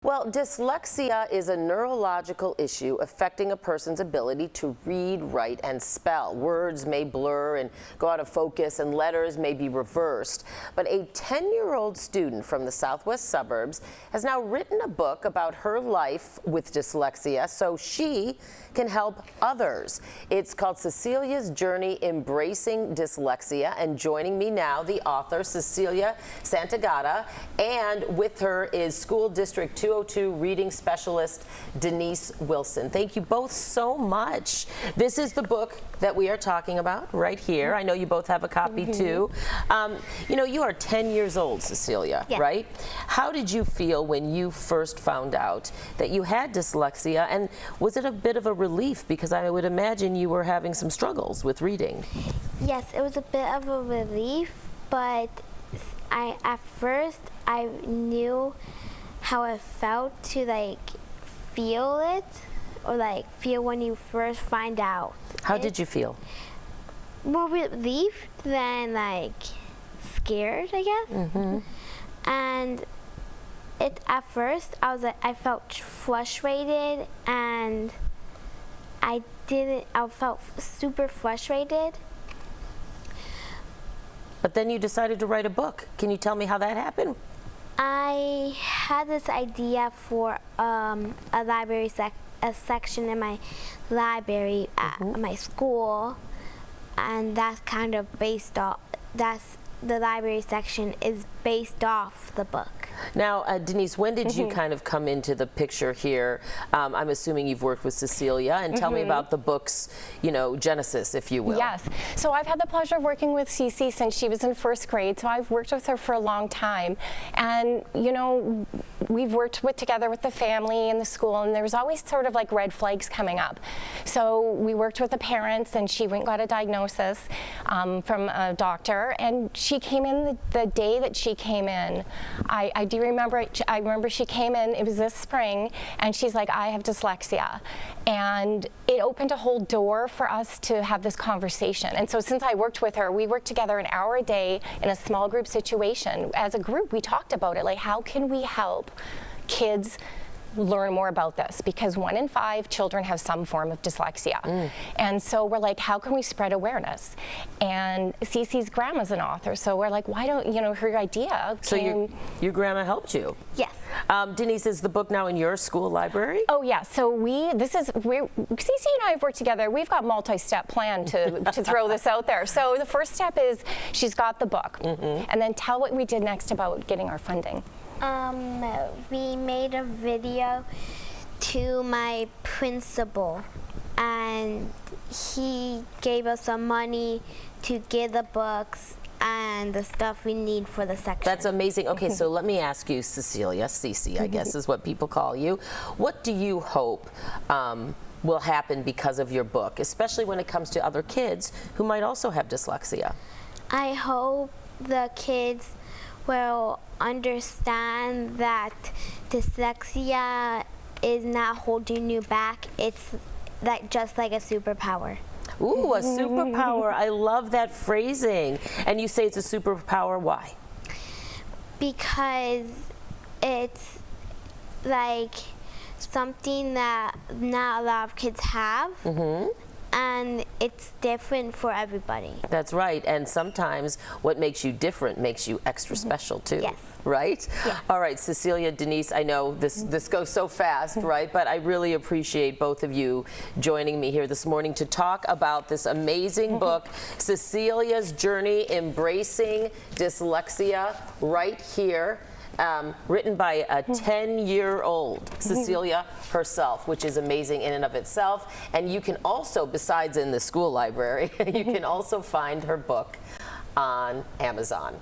Well, dyslexia is a neurological issue affecting a person's ability to read, write, and spell. Words may blur and go out of focus, and letters may be reversed. But a 10-year-old student from the southwest suburbs has now written a book about her life with dyslexia so she can help others. It's called Cecilia's Journey Embracing Dyslexia, and joining me now, the author, Cecilia Santagata, and with her is School District 202 reading specialist Denise Wilson. Thank you both so much. This is the book that we are talking about right here. I know you both have a copy too. You know, you are 10 years old, Cecilia, right? How did you feel when you first found out that you had dyslexia, and was it a bit of a relief, because I would imagine you were having some struggles with reading? Yes, it was a bit of a relief, but at first I knew how it felt to feel it, or feel when you first find out. How did you feel? More relieved than scared, I guess. And at first I felt frustrated, and I felt super frustrated. But then you decided to write a book. Can you tell me how that happened? I had this idea for a library a section in my library at my school, and that's kind of based off, the library section is based off the book. Now, Denise, when did you kind of come into the picture here? I'm assuming you've worked with Cecilia, and tell me about the book's, you know, genesis, if you will. Yes. So I've had the pleasure of working with Cece since she was in first grade, so I've worked with her for a long time. And, you know, we've worked together with the family and the school, and there was always sort of red flags coming up. So we worked with the parents, and she went and got a diagnosis from a doctor, and she came in the day that she came in. I do remember, I remember she came in, it was this spring, and she's like, I have dyslexia. And it opened a whole door for us to have this conversation. And so since I worked with her, we worked together an hour a day in a small group situation. As a group, we talked about it, how can we help kids learn more about this, because 1 in 5 children have some form of dyslexia. And so we're like, how can we spread awareness? And Cece's grandma's an author, so we're like, why don't, you know, her idea came. So your grandma helped you? Yes. Denise, is the book now in your school library? Oh yeah, so Cece and I have worked together. We've got multi-step plan to throw this out there. So the first step is she's got the book. And then tell what we did next about getting our funding. We made a video to my principal, and he gave us some money to get the books and the stuff we need for the section. That's amazing. Okay, so let me ask you, Cecilia, Cece, I guess is what people call you. What do you hope will happen because of your book, especially when it comes to other kids who might also have dyslexia? I hope the kids will understand that dyslexia is not holding you back. It's just like a superpower. Ooh, a superpower. I love that phrasing. And you say it's a superpower, why? Because it's something that not a lot of kids have. And it's different for everybody. That's right, and sometimes what makes you different makes you extra special too. Yes. Right? Yeah. All right, Cecilia, Denise, I know this goes so fast, right? But I really appreciate both of you joining me here this morning to talk about this amazing book, Cecilia's Journey Embracing Dyslexia, right here. Written by a 10-year-old Cecilia herself, which is amazing in and of itself. And you can also, besides in the school library, you can also find her book on Amazon.